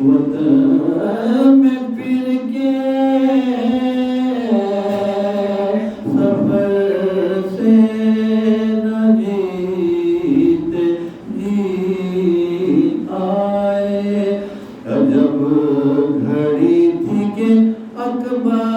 وطن میں پھر کے سفر سے نہ جیت جیت آئے عجب گھڑی تھی کہ خبر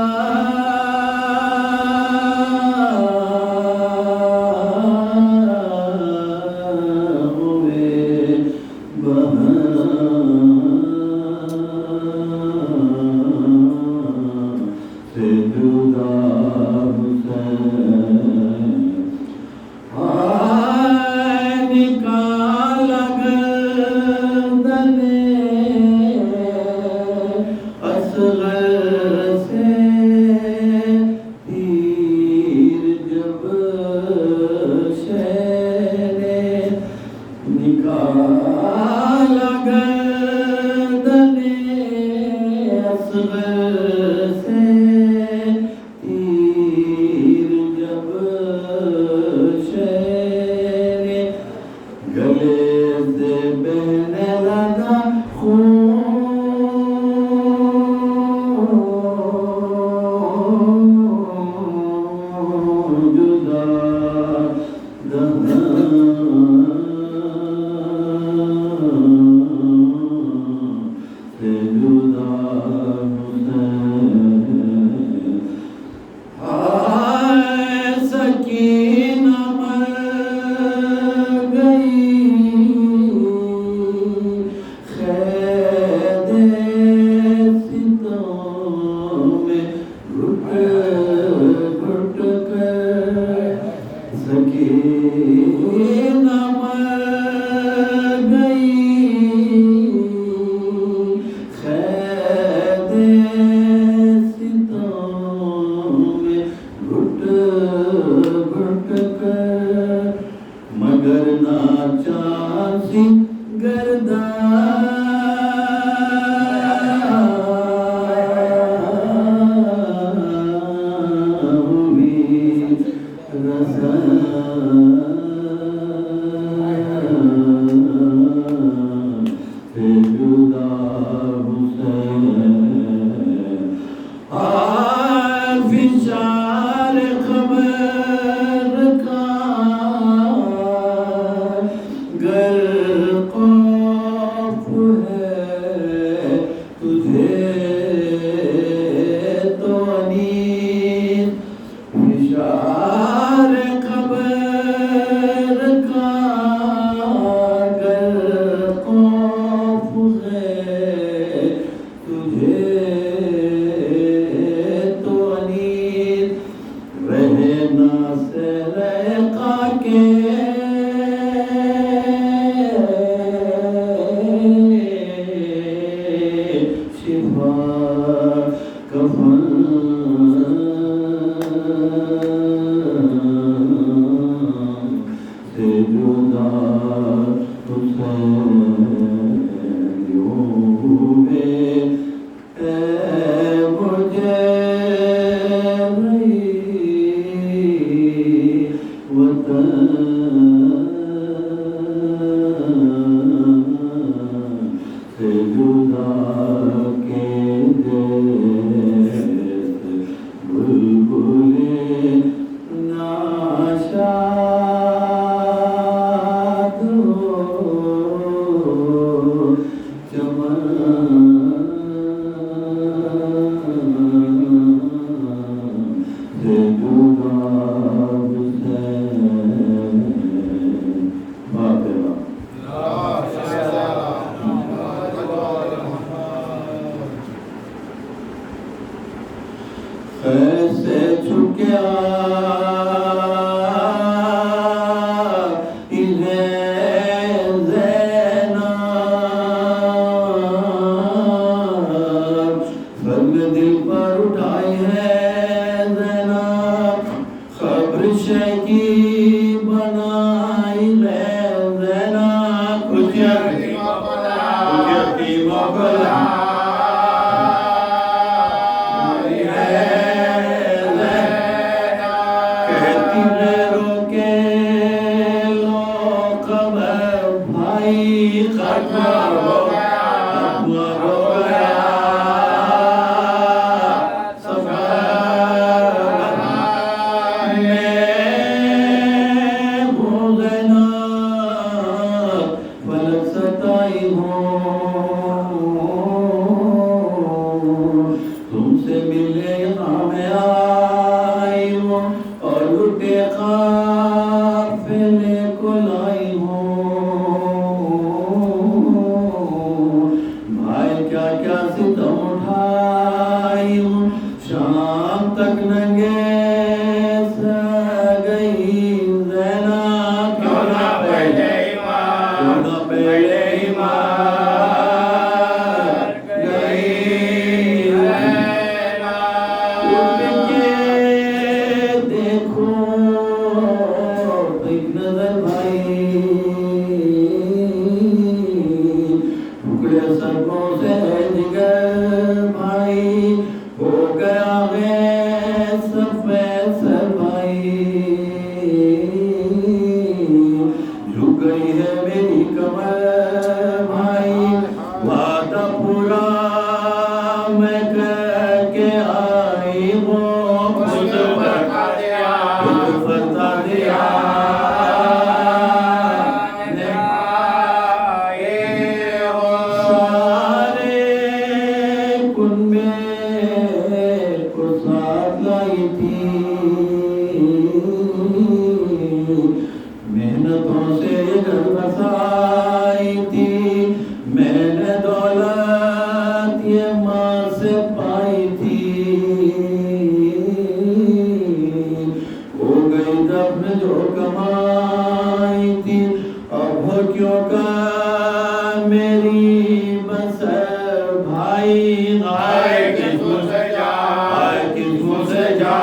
سے جگر بھائی ہو گیا ہے سفید بھائی جھک گئی ہے میری کمر بھائی وعدہ پورا میں کر کے آئی ہوں خود بتا دیا محنتوں سے گھر بسائی تھی میں نے دولت یہ ماں سے پائی تھی ہو گئی دفن جو کمائی تھی اب ہو کیوں کا میری بس بھائی آئے کس منہ سے جا آئے کس منہ سے جا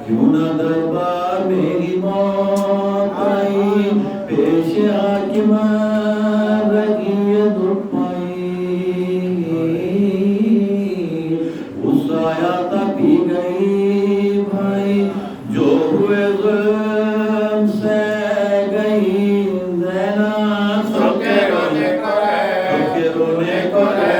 کیوں نہ دربار میری موت آئی پیش حاکم رگی دکھ پائی اس آیات پی گئی بھائی جو ہوئے ظلم سے گئی زینا سب کے رونے کو ہے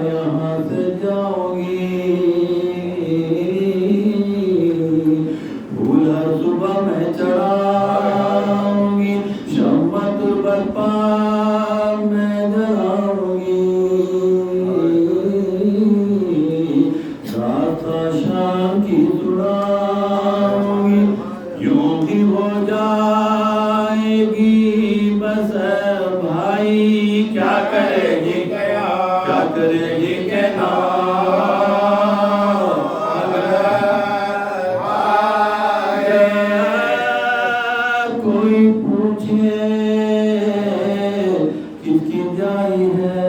یہاں سے جاؤں گی پھول ہر صبح میں چڑھاؤں گی شمع تربت پار میں جلاؤں گی راستہ شام کی سناؤں گی یوں ہی ہو جائے گی بس بھائی کیا کرے گی کیا کرے گی کہ کوئی پوچھے کس کی جائی ہے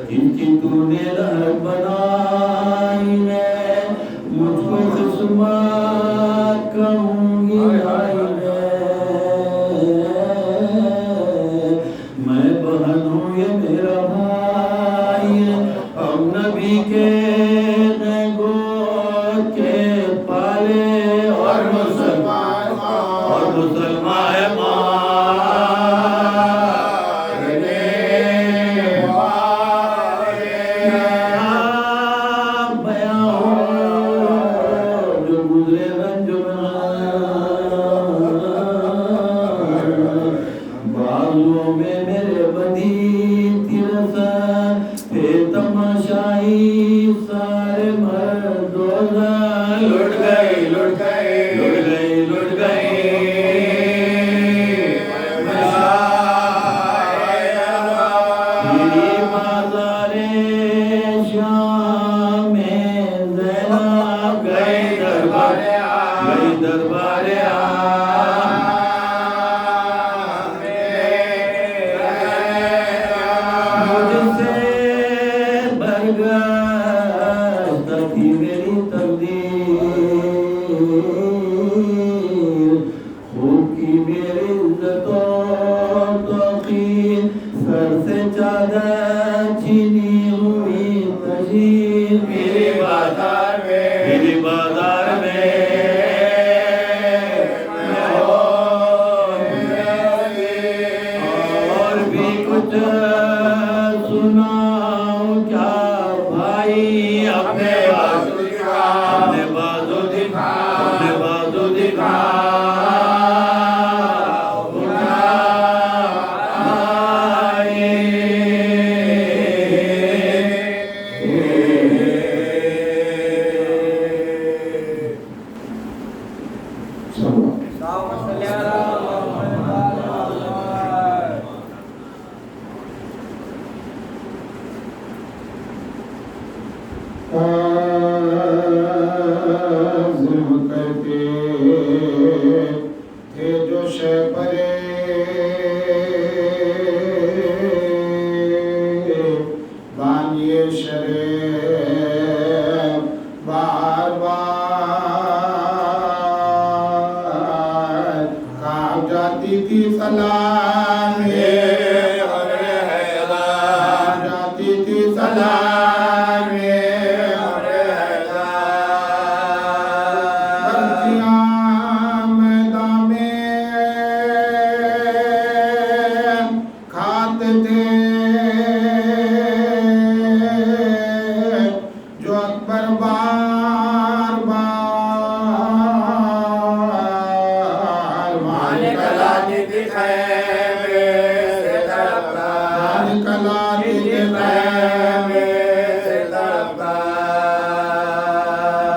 کن کی تو نے رہت بنائی ہے مجھ کو قسمت کہوں گی آئی میں بہن ہوں یہ میرا بھائی ہم نبی کے گود کے پالے اور مسلمان بیاں ہو جو گزرے رنج بازوں میں میرے بدی ترسن تھے تماشائی سارے مردوزن لٹ گئی میری بازار شام میں زینب گئی دربار تھی میری تقدیر خوب کی میری عزت و توقیر سر سے چادر چھینی ہوئی تشہیر میری بازار میں اور بھی کچھ سناؤں کیا بھائی اپنے بازو دکھا Ah بار بار مالک لاتف خیمے سے تڑپتا مالک لاتف خیمے سے تڑپتا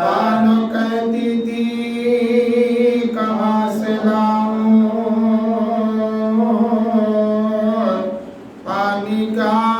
بانو کہتی تھی کہاں سے لاؤں پانی کا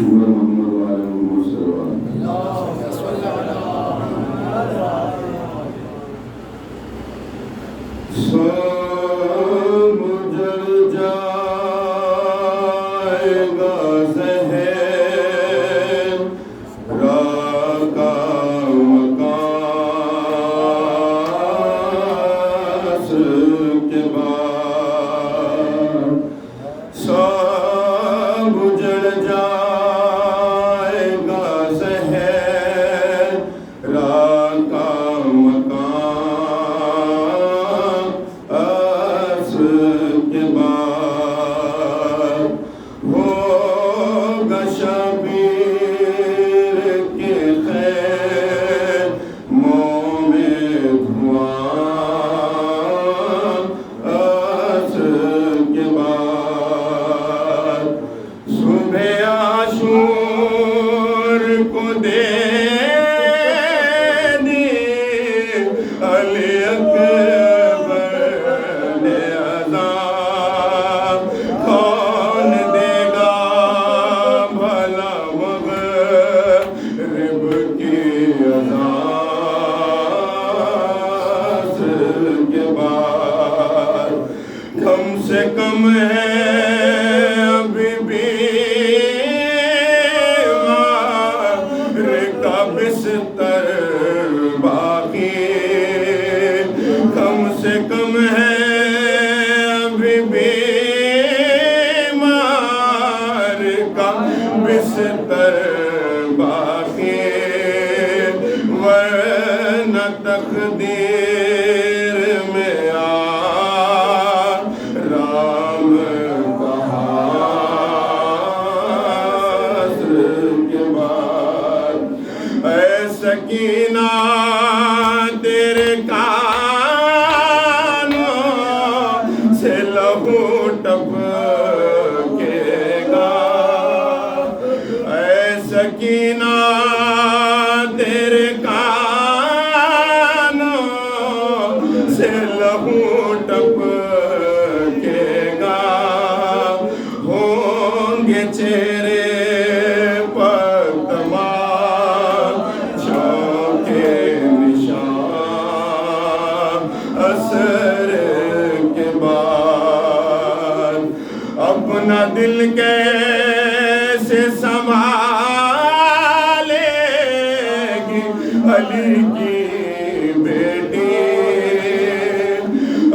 محمد وعلى محمد صلی اللہ علیہ وسلم۔ سب جل جائے گا زہر، راہ کا مقاص کے بعد، سب جل جائے گا زہر، راہ کا مقاص کے بعد، ہوگا شبیر کے خیموں میں دھواں، عصر کے بعد، صبح عاشور کو دے دی علی اکبر نے عذاب، کون دے گا بھلا مغرب کی عذاب کے بعد، کم سے کم ہے ابھی بھی کا بستر باقی، کم سے کم ہے ابھی بیمار کا بستر باقی، ورنہ تقدیر میں آرام بہار کے بعد، اے سکینہ تیرے کانوں سے لہو ٹپکے گا، اے سکینہ تیرے کانوں سے لہو ٹپکے گا، ہوں گے چہرے پر تمام شوقے نشان، اثر کے بعد اپنا دل کیسے سنبھالے علی کی بیٹی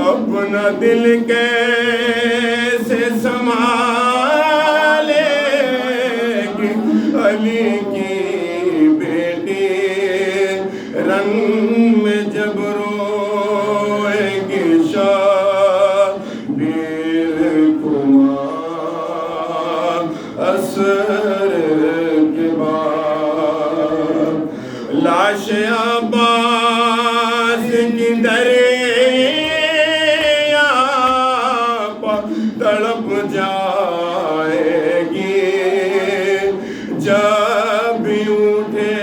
اپنا دل کیسے سنبھالے گی علی کی بیٹی رنگ میں جب روئے گی شبیر کمار عصر کے بعد لاش عباس کی دریا پر تڑپ جائے گی جب بھی اٹھے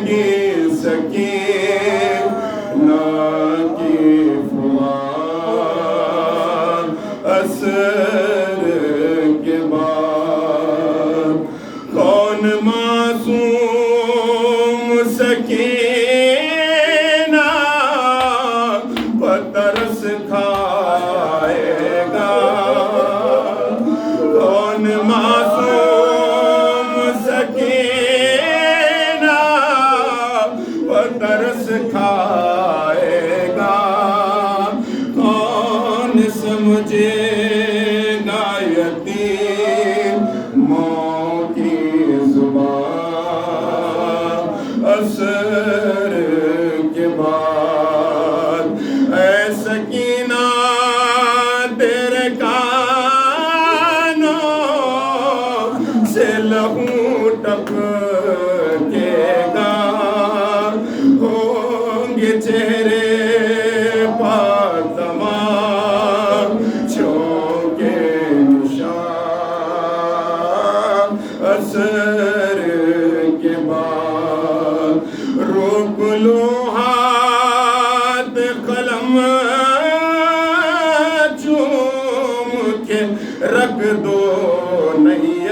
گی سکینہ کی فوار عصر کے بعد کون معصوم سکینہ پر ترس کھائے گا کون معصوم سکینہ پر ترس کھائے گا کون سمجھے گا یتیموں کی زبان عصر کے بعد اے سکینہ تیرے کانوں سے لہو ٹپکے گا ہوں گے چہرے پر تمام چونکے نشان عصر کے بعد روک لو ہاتھ قلم چوم کے رکھ دو نیر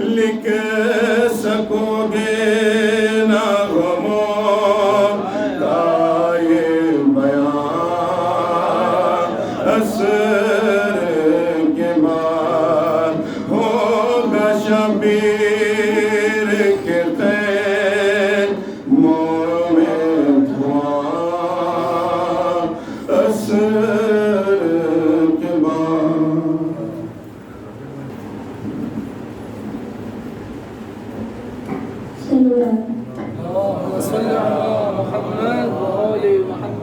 لکھ سکو گے نہ غموں کا یہ بیان عصر کے بعد ہوگا شبیر کے خیموں میں دھواں عصر کے بعد اللهم صل على محمد وآل محمد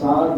7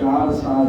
4-7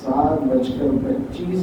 7:25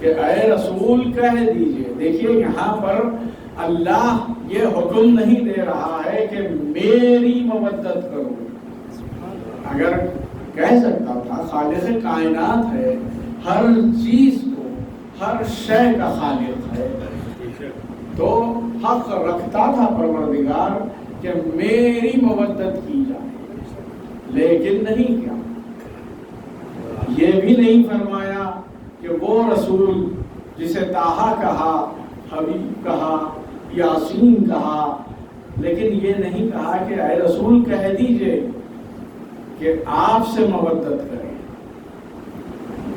کہ اے رسول کہہ دیجئے. دیکھیے یہاں پر اللہ یہ حکم نہیں دے رہا ہے کہ میری مودت کرو. اگر کہہ سکتا تھا خالق کائنات ہے، ہر چیز کو، ہر شے کا خالق ہے، تو حق رکھتا تھا پروردگار کہ میری مودت کی جائے، لیکن نہیں کیا. یہ بھی نہیں فرمایا کہ وہ رسول جسے طٰہٰ کہا، حبیب کہا، یاسین کہا، لیکن یہ نہیں کہا کہ اے رسول کہہ دیجئے کہ آپ سے مودت کریں،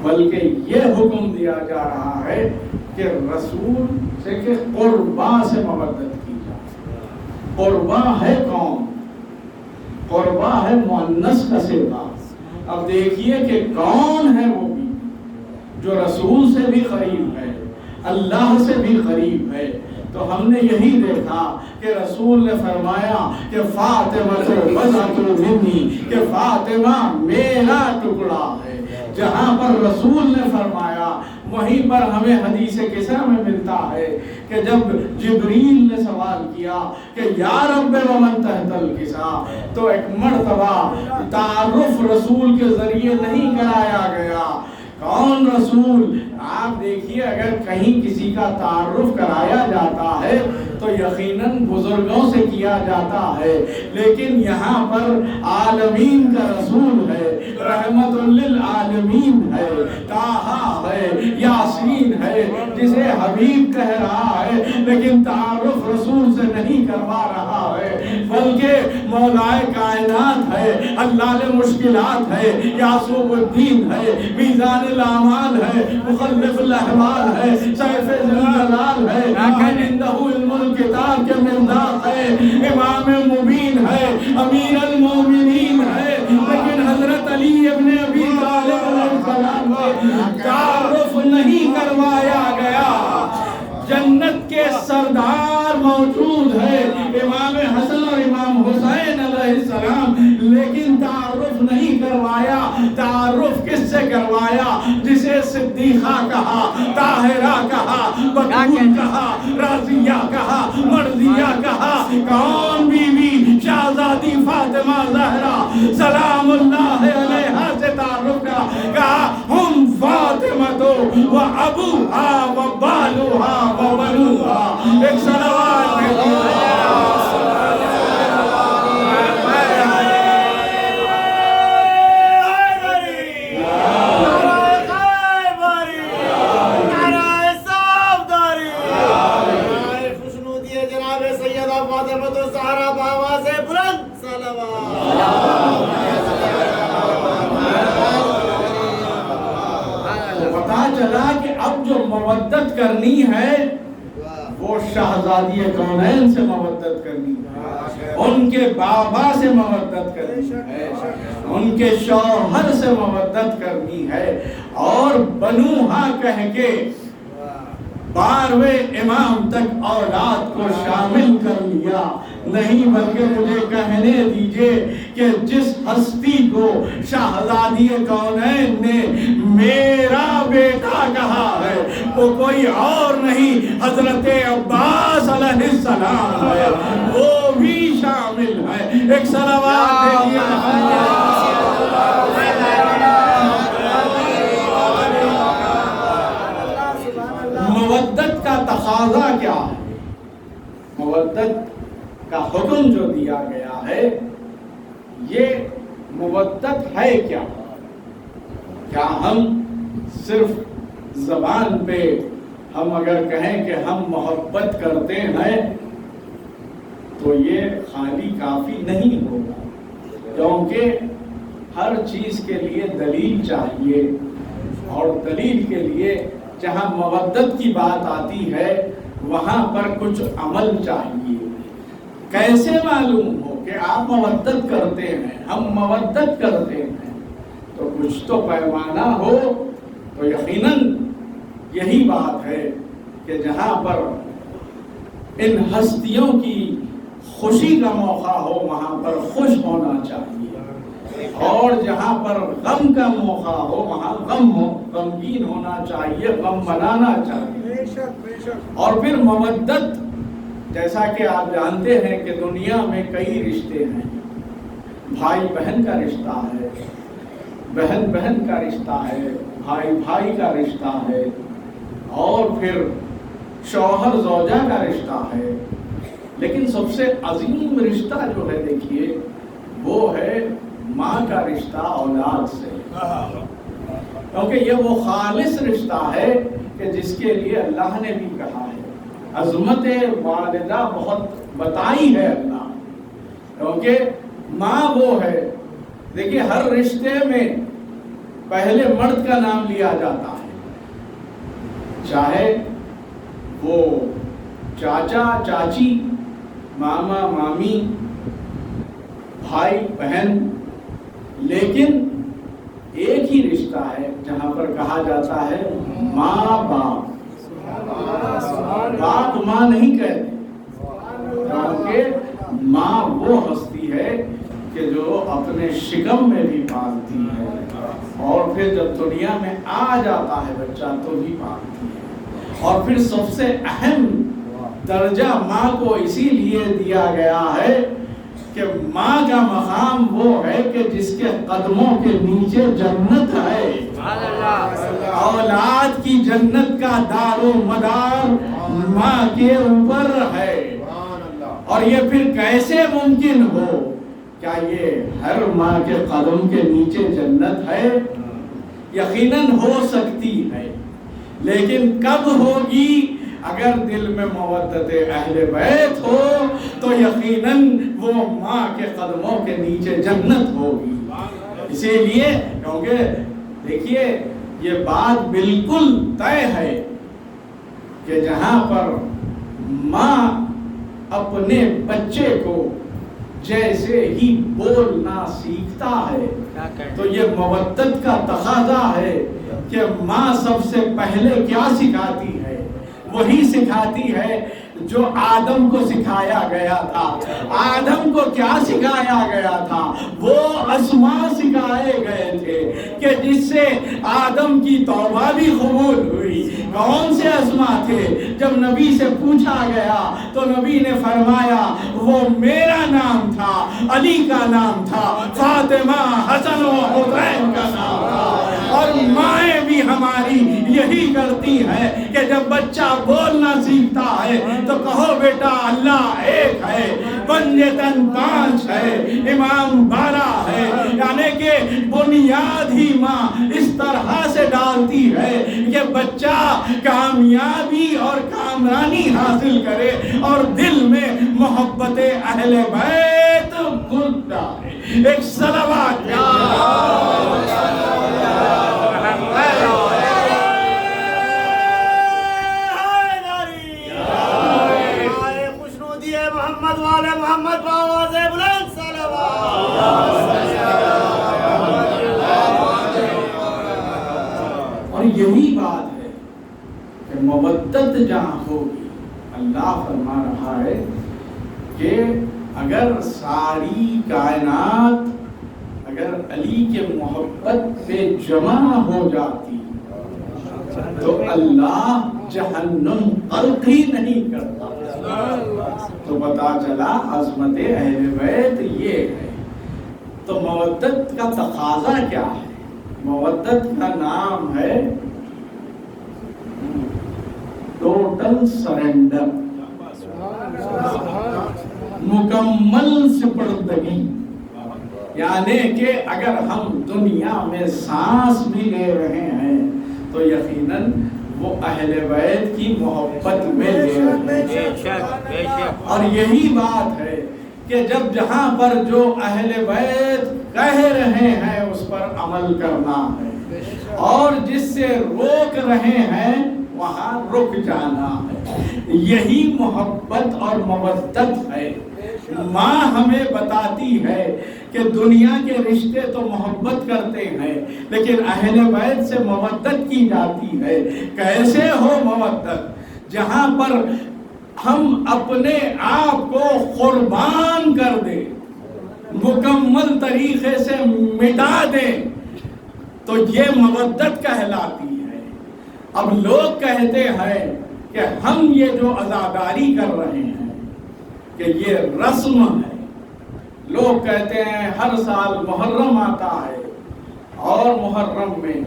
بلکہ یہ حکم دیا جا رہا ہے کہ رسول سے کہ قربا سے مودت کی جائے. قربا ہے کون؟ قربا ہے مؤنث کا صیغہ. اب دیکھیے کہ کون ہے وہ بھی جو رسول سے بھی قریب ہے، اللہ سے بھی قریب ہے. تو ہم نے یہی دیکھا کہ رسول نے فرمایا کہ فاطمہ بضعۃ منی، کہ فاطمہ میرا ٹکڑا ہے. جہاں پر رسول نے فرمایا وہیں پر ہمیں حدیث کسرا میں ملتا ہے کہ جب جبریل نے سوال کیا کہ یا رب ومن تحت الکسا، تو ایک مرتبہ تعارف رسول کے ذریعے نہیں کرایا گیا. کون رسول؟ آپ دیکھیے اگر کہیں کسی کا تعارف کرایا جاتا ہے تو یقیناً بزرگوں سے کیا جاتا ہے، لیکن یہاں پر عالمین کا رسول ہے، رحمت للعالمین ہے، طٰہٰ ہے، یاسین ہے، جسے حبیب کہہ رہا ہے، لیکن تعارف رسول سے نہیں کروا رہا ہے، بلکہ مولائے کائنات ہے، حلال مشکلات ہے، یعصوب الدین ہے، میزان الاعمال ہے، مخلف الاحوال ہے، سیف ذوالجلال ہے، من عنده علم الکتاب کے ممداد ہے، امام مبین ہے، امیر المومنین ہے. لیکن حضرت علی ابن ابی طالب علیہ السلام سے تعارف نہیں کروایا گیا. جنت کے سردار موجود ہے، امام حسن اور امام حسین علیہ السلام، لیکن تعارف نہیں کروایا. تعارف کس سے کروایا؟ جسے صدیقہ کہا، طاہرہ کہا، بتول کہا، راضیہ کہا، مرضیہ کہا. کون بیوی؟ شہزادی فاطمہ زہرا سلام اللہ علیہا سے تعارف کہا ہم فاطمہ تو و ابوہا و بالوہا و بنوہا. ایک صلوات مودت کرنی ہے وہ شہزادی کونین سے مودت کرنی ہے، ان کے بابا سے مودت کرنی ہے، ان کے شوہر سے مودت کرنی ہے. اور بنوہا کہہ کے 12ویں امام تک اولاد کو شامل کر لیا. نہیں بلکہ مجھے کہنے دیجئے کہ جس ہستی کو شہزادی کونین نے میرا بیٹا کہا ہے وہ کوئی اور نہیں حضرت عباس علیہ السلام ہے، وہ بھی شامل ہے. ایک صلوات دیجئے. مودت کا تقاضا کیا ہے؟ مودت کا حکم جو دیا گیا ہے یہ مودت ہے کیا؟ کیا ہم صرف زبان پہ ہم اگر کہیں کہ ہم محبت کرتے ہیں تو یہ خالی کافی نہیں ہوگا، کیونکہ ہر چیز کے لیے دلیل چاہیے، اور دلیل کے لیے جہاں مودت کی بات آتی ہے وہاں پر کچھ عمل چاہیے. کیسے معلوم ہو کہ آپ مودت کرتے ہیں، ہم مودت کرتے ہیں؟ تو کچھ تو پیمانہ ہو. تو یقیناً یہی بات ہے کہ جہاں پر ان ہستیوں کی خوشی کا موقع ہو وہاں پر خوش ہونا چاہیے. اور جہاں پر غم کا موقع ہو وہاں غم ہو، غمگین ہونا چاہیے، غم منانا چاہیے۔ اور پھر مودت، جیسا کہ آپ جانتے ہیں کہ دنیا میں کئی رشتے ہیں، بھائی بہن کا رشتہ ہے، بہن بہن کا رشتہ ہے، بھائی بھائی کا رشتہ ہے، اور پھر شوہر زوجہ کا رشتہ ہے، لیکن سب سے عظیم رشتہ جو ہے دیکھیے وہ ہے ماں کا رشتہ اولاد سے، کیونکہ یہ وہ خالص رشتہ ہے کہ جس کے لیے اللہ نے بھی کہا ہے، عظمت والدہ بہت بتائی ہے اللہ، کیونکہ ماں وہ ہے، دیکھیے ہر رشتے میں پہلے مرد کا نام لیا جاتا ہے، چاہے وہ چاچا چاچی، ماما مامی، بھائی بہن، لیکن ایک ہی رشتہ ہے جہاں پر کہا جاتا ہے ماں باپ۔ باپ ماں نہیں کہتے، کیونکہ ماں وہ ہستی ہے کہ جو اپنے شکم میں بھی پالتی ہے، اور پھر جب دنیا میں آ جاتا ہے بچہ تو بھی پالتی ہے۔ اور پھر سب سے اہم درجہ ماں کو اسی لیے دیا گیا ہے کہ ماں کا مقام وہ ہے کہ جس کے قدموں کے نیچے جنت ہے، اولاد کی جنت کا دار و مدار ماں کے اوپر ہے۔ اور یہ پھر کیسے ممکن ہو؟ کیا یہ ہر ماں کے قدم کے نیچے جنت ہے؟ یقیناً ہو سکتی ہے، لیکن کب ہوگی؟ اگر دل میں محبت اہل بیت ہو تو یقیناً وہ ماں کے قدموں کے نیچے جنت ہوگی۔ اسی لیے کیونکہ دیکھیے یہ بات بالکل طے ہے کہ جہاں پر ماں اپنے بچے کو جیسے ہی بولنا سیکھتا ہے تو یہ مودت کا تقاضا ہے کہ ماں سب سے پہلے کیا سکھاتی ہے؟ وہی سکھاتی ہے جو آدم کو سکھایا گیا تھا۔ آدم کو کیا سکھایا گیا تھا؟ وہ اسماء سکھائے گئے تھے کہ جس سے آدم کی توبہ بھی قبول ہوئی۔ کون سے اسماء تھے؟ جب نبی سے پوچھا گیا تو نبی نے فرمایا وہ میرا نام تھا، علی کا نام تھا، فاطمہ، حسن و حسین کا نام تھا۔ اور مائیں بھی ہماری یہی کرتی ہیں کہ جب بچہ بولنا سیکھتا ہے تو کہو بیٹا اللہ ایک ہے، بنجتن 5 ہے، امام 12 ہے، یعنی کہ بنیاد ہی ماں اس طرح سے ڈالتی ہے کہ بچہ کامیابی اور کامرانی حاصل کرے اور دل میں محبت اہل بیت گھلتا ہے۔ ایک صلوات محمد والے محمد باواز بلند صلوات۔ اور یہی بات ہے کہ مودت جہاں ہوگی، اللہ فرما رہا ہے کہ اگر ساری کائنات اگر علی کے محبت پہ جمع ہو جاتی تو اللہ جہنم غرق ہی نہیں کرتا۔ تو پتا چلا عظمت اہل بیت یہ ہے۔ تو مودت کا تقاضا کیا ہے؟ مودت کا نام ہے ٹوٹل سرنڈر، مکمل سپردگی، یعنی کہ اگر ہم دنیا میں سانس بھی لے رہے ہیں تو یقیناً وہ اہل بیت کی محبت میں لے رہے ہیں۔ اور یہی بات ہے کہ جب جہاں پر جو اہل بیت کہہ رہے ہیں اس پر عمل کرنا ہے، اور جس سے روک رہے ہیں وہاں رک جانا ہے۔ یہی محبت اور مودت ہے۔ ماں ہمیں بتاتی ہے کہ دنیا کے رشتے تو محبت کرتے ہیں لیکن اہل بیت سے مودت کی جاتی ہے۔ کیسے ہو مودت؟ جہاں پر ہم اپنے آپ کو قربان کر دیں، مکمل طریقے سے مٹا دیں تو یہ مودت کہلاتی ہے۔ اب لوگ کہتے ہیں کہ ہم یہ جو عزاداری کر رہے ہیں کہ یہ رسم ہے۔ لوگ کہتے ہیں ہر سال محرم آتا ہے اور محرم میں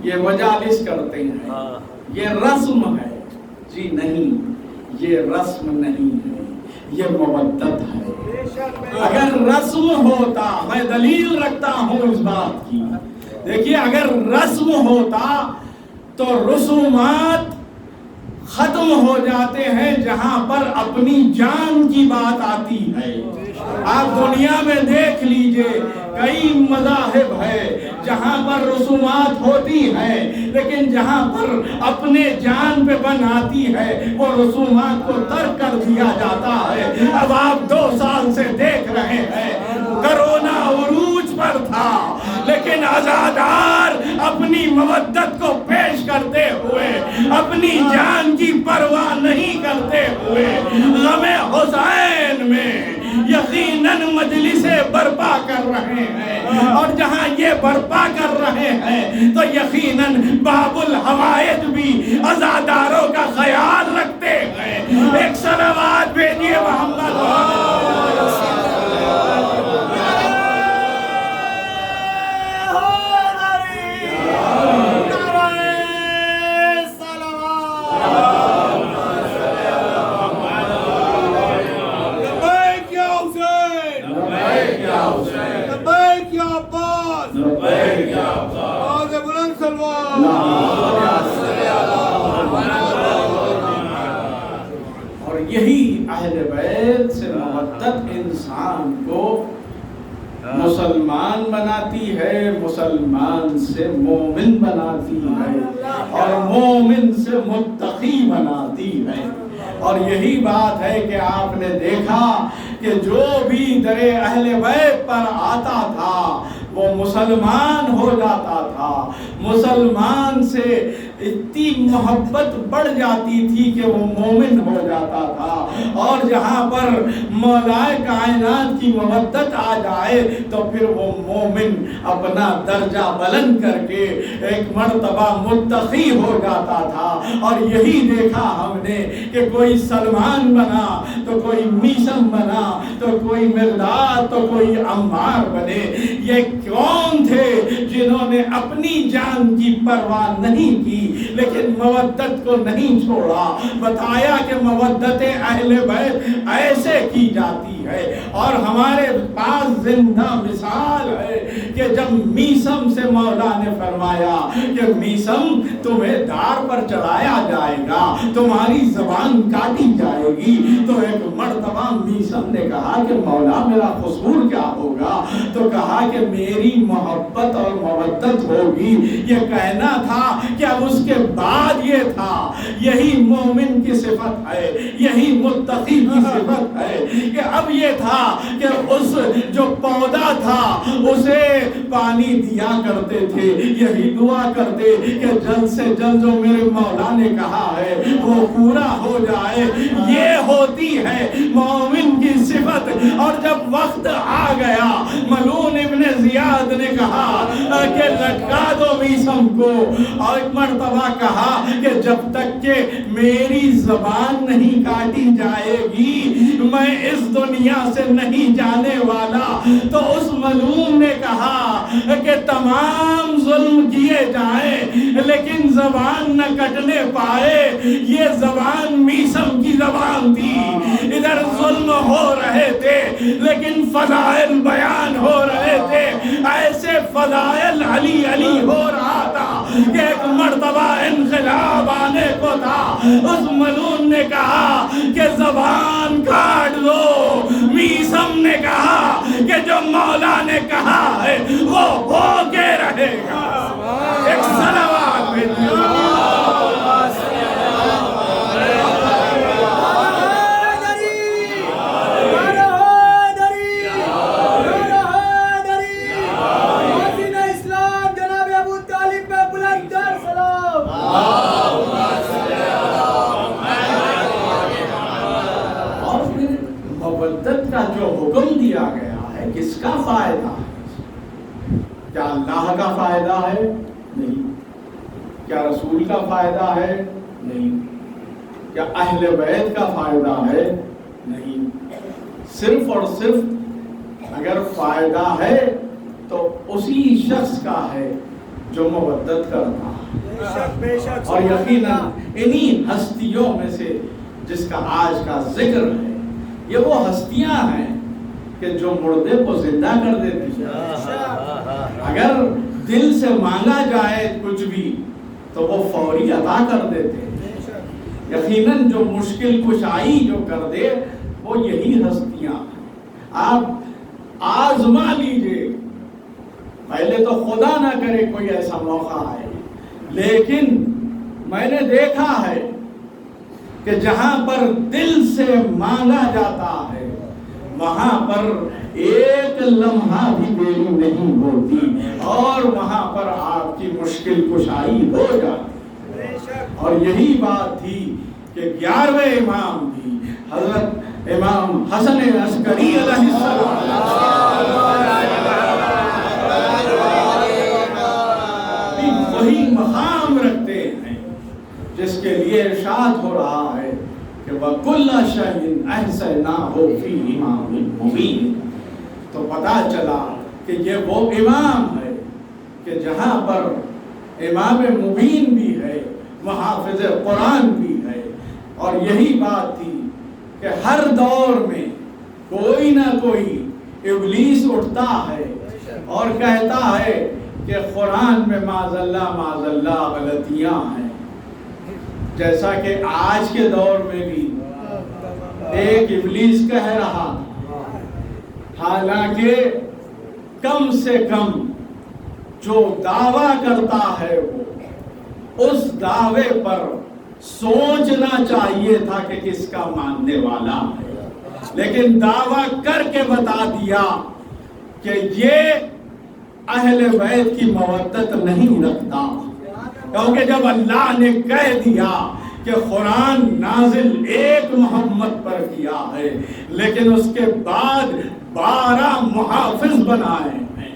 یہ مجالس کرتے ہیں، یہ رسم ہے۔ جی نہیں، یہ رسم نہیں ہے، یہ مودت ہے۔ اگر رسم ہوتا، میں دلیل رکھتا ہوں اس بات کی، دیکھیے اگر رسم ہوتا تو رسومات ختم ہو جاتے ہیں جہاں پر اپنی جان کی بات آتی ہے۔ آپ دنیا میں دیکھ لیجئے کئی مذاہب ہے جہاں پر رسومات ہوتی ہیں، لیکن جہاں پر اپنے جان پہ بن آتی ہے وہ رسومات کو ترک کر دیا جاتا ہے۔ اب آپ 2 سال سے دیکھ رہے ہیں کرونا عروج پر تھا، لیکن عزادار اپنی مودت کو پیش کرتے ہوئے، اپنی جان کی پرواہ نہیں کرتے ہوئے غم حسین میں یقیناً مجلسیں برپا کر رہے ہیں، اور جہاں یہ برپا کر رہے ہیں تو یقیناً باب الحوائج بھی عزاداروں کا خیال رکھتے ہیں۔ ایک صلوات بھیجیے محمد اور یہی اہل بیت سے محبت انسان کو مسلمان بناتی ہے، مسلمان سے مومن بناتی ہے، اور مومن سے متقی بناتی ہے۔ اور یہی بات ہے کہ آپ نے دیکھا کہ جو بھی در اہل بیت پر آتا تھا وہ مسلمان ہو جاتا تھا، مسلمان سے اتنی محبت بڑھ جاتی تھی کہ وہ مومن ہو جاتا تھا، اور جہاں پر مولائے کائنات کی محبت آ جائے تو پھر وہ مومن اپنا درجہ بلند کر کے ایک مرتبہ متقی ہو جاتا تھا۔ اور یہی دیکھا ہم نے کہ کوئی سلمان بنا تو کوئی میثم بنا تو کوئی مقداد تو کوئی عمار بنے۔ یہ کون تھے جنہوں نے اپنی جان کی پرواہ نہیں کی لیکن مودت کو نہیں چھوڑا؟ بتایا کہ مودت اہل بیت ایسے کی جاتی ہے، اور ہمارے پاس زندہ مثال ہے کہ جب میثم سے مولا نے فرمایا کہ میثم تمہیں دار پر چڑھایا جائے گا، تمہاری زبان کاٹی جائے گی، تو ایک مرتبہ میثم نے کہا کہ مولا میرا قصور کیا ہوگا؟ تو کہا کہ میری محبت اور مودت ہوگی۔ یہ کہنا تھا کہ اب اس کے بعد یہ تھا، یہی مومن کی صفت ہے، یہی متقی کی صفت ہے کہ اب یہ تھا کہ اس جو پودا تھا اسے پانی دیا کرتے تھے، یہی دعا کرتے کہ جلد سے جلد جو میرے مولا نے کہا ہے وہ پورا ہو جائے۔ یہ ہوتی ہے مومن کی صفت۔ اور جب وقت آ گیا ملون ابن زیاد نے کہا کہ لٹکا دو میثم کو، اور ایک مرتبہ کہا کہ جب تک کہ میری زبان نہیں کاٹی جائے گی میں اس دنیا سے نہیں جانے والا۔ تو اس ملون نے کہا کہ تمام ظلم کیے جائیں لیکن زبان نہ کٹنے پائے۔ یہ زبان میثم کی زبان تھی، ادھر ظلم ہو رہے تھے لیکن فضائل بیان ہو رہے تھے۔ ایسے فضائل علی علی ہو رہا تھا کہ ایک مرتبہ انقلاب آنے کو تھا۔ اس ملون نے کہا کہ زبان کاٹ دو۔ میثم نے کہا کہ جو مولا نے کہا ہے وہ ہو کے رہے گا۔ ایک صلوات بھیجو۔ مودت کا جو حکم دیا گیا ہے ہے کس کا فائدہ ہے؟ کیا اللہ کا فائدہ ہے؟ نہیں۔ کیا رسول کا فائدہ ہے؟ نہیں۔ کیا اہل بیت کا فائدہ ہے؟ نہیں۔ صرف اور صرف اگر فائدہ ہے تو اسی شخص کا ہے جو مودت کرتا ہے، اور یقیناً انہی ہستیوں میں سے جس کا آج کا ذکر ہے، یہ وہ ہستیاں ہیں کہ جو مردے کو زندہ کر دیتی ہیں۔ اگر دل سے مانگا جائے کچھ بھی تو وہ فوری عطا کر دیتے ہیں۔ یقیناً جو مشکل کشائی جو کر دے وہ یہی ہستیاں ہیں۔ آپ آزما لیجئے، پہلے تو خدا نہ کرے کوئی ایسا موقع آئے، لیکن میں نے دیکھا ہے کہ جہاں پر دل سے مانگا جاتا ہے وہاں پر ایک لمحہ بھی دیری نہیں ہوتی اور وہاں پر آپ کی مشکل کشائی ہو جاتی۔ اور یہی بات تھی کہ 11ویں امام بھی حضرت امام حسن عسکری علیہ السلام وہی مقام رکھتے ہیں جس کے لیے ارشاد ہو رہا ہے کہ وَكُلَّ شَيْءٍ أَحْصَيْنَاهُ فِي إِمَامٍ مُبِينٍ۔ تو پتہ چلا کہ یہ وہ امام ہے کہ جہاں پر امام مبین بھی ہے، محافظ قرآن بھی ہے، اور یہی بات تھی کہ ہر دور میں کوئی نہ کوئی ابلیس اٹھتا ہے اور کہتا ہے کہ قرآن میں معاذ اللہ غلطیاں ہیں، جیسا کہ آج کے دور میں بھی ایک ابلیس کہہ رہا تھا، حالانکہ کم سے کم جو دعویٰ کرتا ہے وہ اس دعوے پر سوچنا چاہیے تھا کہ کس کا ماننے والا ہے، لیکن دعویٰ کر کے بتا دیا کہ یہ اہل بیت کی مودت نہیں رکھتا، کیونکہ جب اللہ نے کہہ دیا کہ قرآن نازل ایک محمد پر کیا ہے، لیکن اس کے بعد 12 محافظ بنائے ہیں،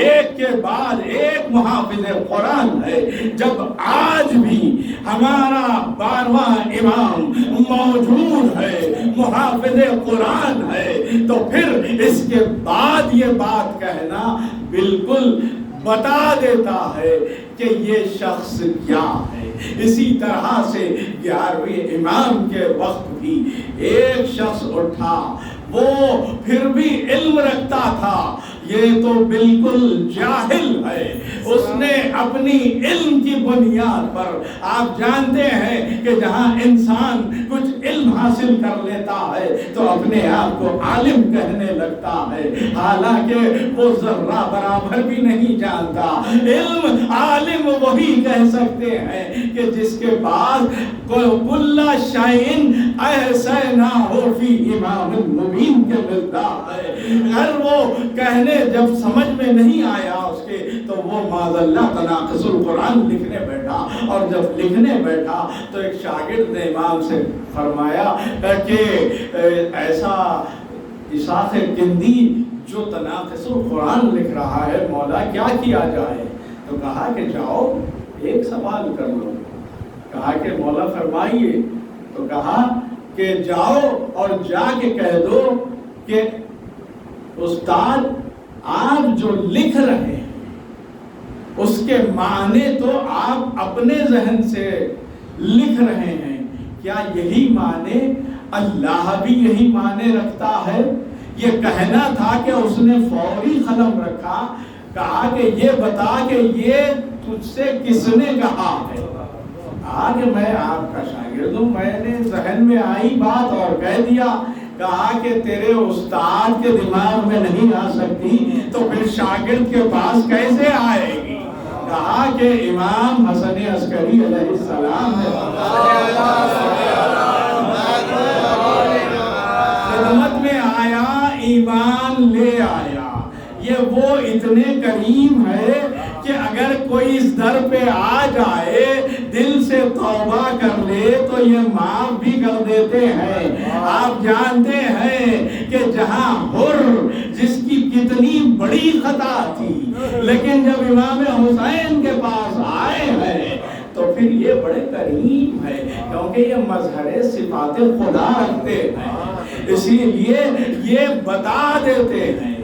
ایک کے بعد ایک محافظ قرآن ہے، جب آج بھی ہمارا 12واں امام موجود ہے، محافظ قرآن ہے، تو پھر اس کے بعد یہ بات کہنا بالکل بتا دیتا ہے کہ یہ شخص کیا ہے۔ اسی طرح سے 11ویں امام کے وقت بھی ایک شخص اٹھا، وہ پھر بھی علم رکھتا تھا، یہ تو بالکل جاہل ہے، اس نے اپنی علم کی بنیاد پر، آپ جانتے ہیں کہ جہاں انسان کچھ علم حاصل کر لیتا ہے تو اپنے آپ کو عالم کہنے لگتا ہے، حالانکہ وہ ذرہ برابر بھی نہیں جانتا۔ علم عالم وہی کہہ سکتے ہیں کہ جس کے بعد کل شیء احصیناہ فی امام مبین کے ملتا ہے، اگر وہ کہنے جب سمجھ میں نہیں آیا اس کے تو وہ معاذ اللہ تناقض القرآن لکھنے بیٹھا، اور جب لکھنے بیٹھا تو ایک شاگرد نے امام سے فرمایا کہ ایسا اسحاق کندی جو تناقض القرآن لکھ رہا ہے، مولا کیا کیا جائے؟ تو کہا کہ جاؤ ایک سوال کر لو۔ کہا کہ مولا فرمائیے۔ تو کہا کہ جاؤ اور جا کے کہہ دو کہ استاد آپ جو لکھ رہے ہیں اس کے معنی تو آپ اپنے ذہن سے لکھ رہے ہیں، کیا یہی معنی اللہ بھی یہی معنی رکھتا ہے؟ یہ کہنا تھا کہ اس نے فوری قلم رکھا، کہا کہ یہ بتا کہ یہ تجھ سے کس نے کہا ہے؟ کہا کہ میں آپ کا شاگرد ہوں، میں نے ذہن میں آئی بات اور کہہ دیا۔ کہا کہ تیرے استاد کے دماغ میں نہیں آ سکتی تو پھر شاگرد کے پاس کیسے آئے گی؟ کہا کہ امام حسن عسکری علیہ السلام نے خدمت میں آیا، ایمان لے آیا۔ یہ وہ اتنے کریم ہے کہ اگر کوئی اس در پہ آ جائے، دل سے توبہ کر لے تو یہ معاف بھی کر دیتے ہیں۔ آپ جانتے ہیں کہ جہاں حر جس کی کتنی بڑی خطا تھی، لیکن جب امام حسین کے پاس آئے ہیں تو پھر یہ بڑے کریم ہے، کیونکہ یہ مظہر صفات خدا رکھتے ہیں، اسی لیے یہ بتا دیتے ہیں،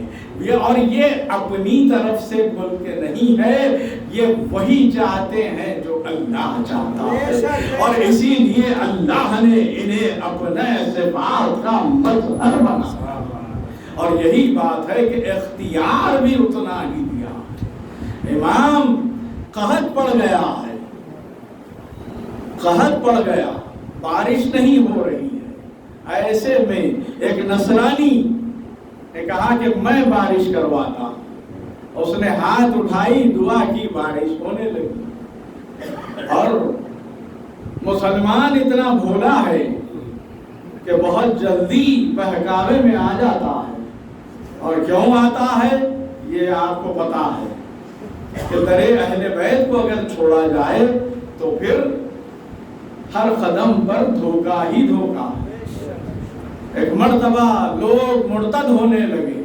اور یہ اپنی طرف سے بول کے نہیں ہے، یہ وہی چاہتے ہیں جو اللہ چاہتا ہے، اور اسی لیے اللہ نے انہیں اپنے صفات کا مظہر بنا، اور یہی بات ہے کہ اختیار بھی اتنا ہی دیا۔ امام قحط پڑ گیا ہے، قحط پڑ گیا، بارش نہیں ہو رہی ہے، ایسے میں ایک نصرانی نے کہا کہ میں بارش کرواتا، اس نے ہاتھ اٹھائی، دعا کی، بارش ہونے لگی۔ اور مسلمان اتنا بھولا ہے کہ بہت جلدی بہکاوے میں آ جاتا ہے، اور کیوں آتا ہے یہ آپ کو پتا ہے کہ درے اہل بیت کو اگر چھوڑا جائے تو پھر ہر قدم پر دھوکہ ہی دھوکہ۔ ایک مرتبہ لوگ مرتد ہونے لگے،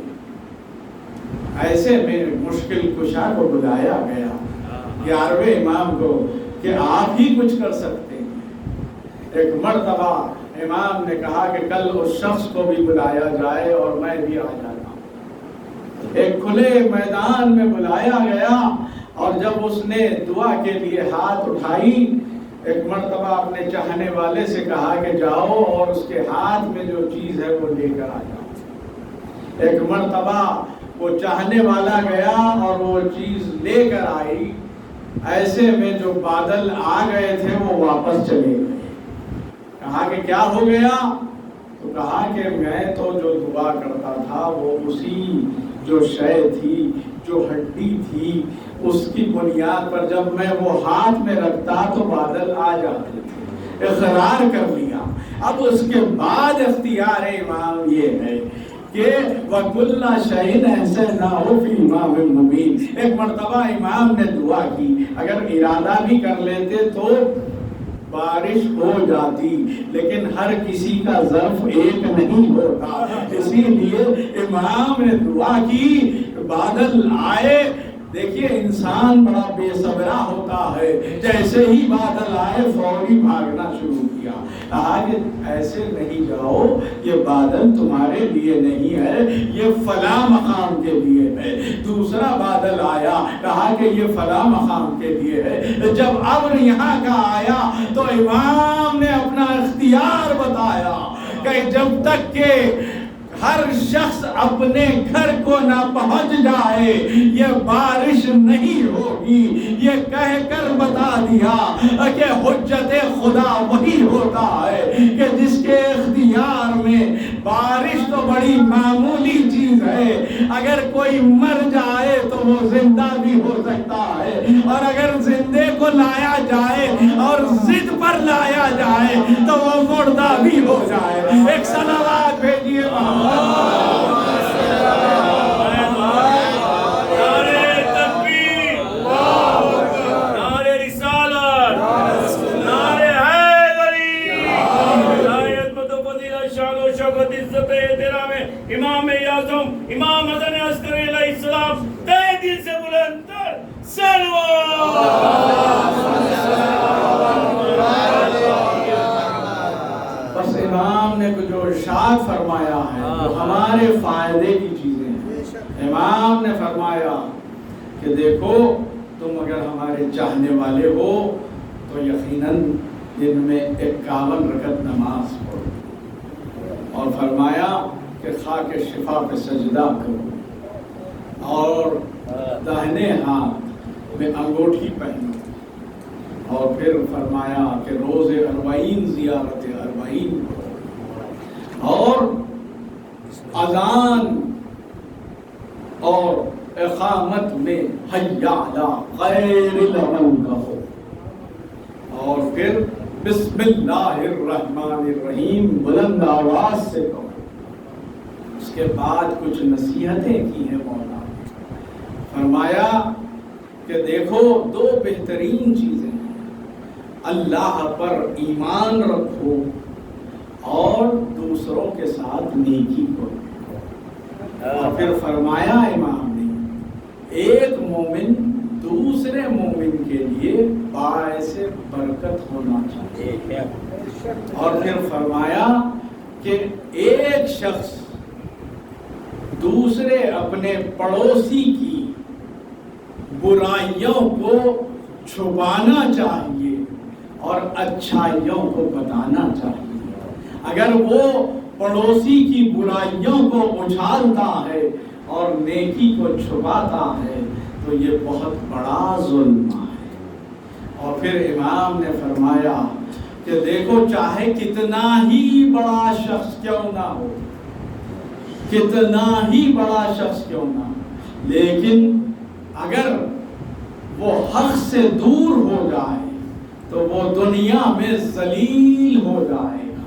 ایسے میں مشکل کشا کو بلایا گیا، 11ویں امام کو، کہ آپ ہی کچھ کر سکتے ہیں۔ ایک مرتبہ امام نے کہا کہ کل اس شخص کو بھی بلایا جائے اور میں بھی آ جاتا ہوں۔ ایک کھلے میدان میں بلایا گیا، اور جب اس نے دعا کے لیے ہاتھ اٹھائی، ایک مرتبہ اپنے چاہنے والے سے کہا کہ جاؤ اور اس کے ہاتھ میں جو چیز ہے وہ لے کر آ جاؤ۔ ایک مرتبہ وہ چاہنے والا گیا اور وہ چیز لے کر آئی، ایسے میں جو بادل آ گئے تھے وہ واپس چلے گئے۔ کہا کہ کیا ہو گیا؟ تو کہا کہ میں تو جو دعا کرتا تھا وہ اسی جو شے تھی، جو ہڈی تھی، اس کی بنیاد پر جب میں وہ ہاتھ میں رکھتا تو بادل آ جاتے تھے، اقرار کر لیا۔ اب اس کے بعد اختیار امام یہ ہے کہ وَكُلَّ شَيْءٍ أَحْصَيْنَاهُ فِي إِمَامٍ مُبِينٍ۔ ایک مرتبہ امام نے دعا کی، اگر ارادہ بھی کر لیتے تو بارش ہو جاتی، لیکن ہر کسی کا ظرف ایک نہیں ہوتا، اسی لیے امام نے دعا کی، بادل آئے۔ دیکھیے انسان بڑا بے صبرا ہوتا ہے، جیسے ہی بادل آئے فوری بھاگنا شروع کیا، کہا کہ ایسے نہیں جاؤ، یہ بادل تمہارے لیے نہیں ہے، یہ فلاں مقام کے لیے ہے۔ دوسرا بادل آیا، کہا کہ یہ فلاں مقام کے لیے ہے۔ جب امر یہاں کا آیا تو امام نے اپنا اختیار بتایا کہ جب تک کہ ہر شخص اپنے گھر کو نہ پہنچ جائے یہ بارش نہیں ہوگی، یہ کہہ کر بتا دیا کہ حجت خدا وہی ہوتا ہے کہ جس کے اختیار میں بارش تو بڑی معمولی چیز ہے، اگر کوئی مر جائے تو وہ زندہ بھی ہو سکتا ہے، اور اگر زندے کو لایا جائے اور ضد پر لایا جائے تو وہ مردہ بھی ہو جائے۔ ایک صلوات بھیجیے محمد۔ امام اعظم امام حسن عسکری علیہ السلام تہ دل سے بلند تر بس امام نے جو ارشاد فرمایا ہے وہ ہمارے فائدے کی چیزیں ہیں۔ امام نے فرمایا کہ دیکھو تم اگر ہمارے چاہنے والے ہو تو یقیناً دن میں 51 رکعت نماز پڑھو، اور فرمایا کہ خاک شفا پہ سجدہ کرو، اور داہنے ہاتھ میں انگوٹھی پہنو، اور پھر فرمایا کہ روز 40 زیارت 40 کرو، اور اذان اور اقامت میں حی علی خیر العمل کہو، اور پھر بسم اللہ الرحمن الرحیم بلند آواز سے کہو۔ اس کے بعد کچھ نصیحتیں کی ہیں مولا نے، فرمایا کہ دیکھو 2 بہترین چیزیں ہیں، اللہ پر ایمان رکھو اور دوسروں کے ساتھ نیکی کرو۔ اور پھر فرمایا امام نے ایک مومن دوسرے مومن کے لیے باعث برکت ہونا چاہیے، اور پھر فرمایا کہ ایک شخص دوسرے اپنے پڑوسی کی برائیوں کو چھپانا چاہیے اور اچھائیوں کو بتانا چاہیے۔ اگر وہ پڑوسی کی برائیوں کو اچھالتا ہے اور نیکی کو چھپاتا ہے تو یہ بہت بڑا ظلم ہے۔ اور پھر امام نے فرمایا کہ دیکھو چاہے کتنا ہی بڑا شخص کیوں نہ ہو، کتنا ہی بڑا شخص کیوں نہ ہو، لیکن اگر وہ حق سے دور ہو جائے تو وہ دنیا میں ذلیل ہو جائے گا۔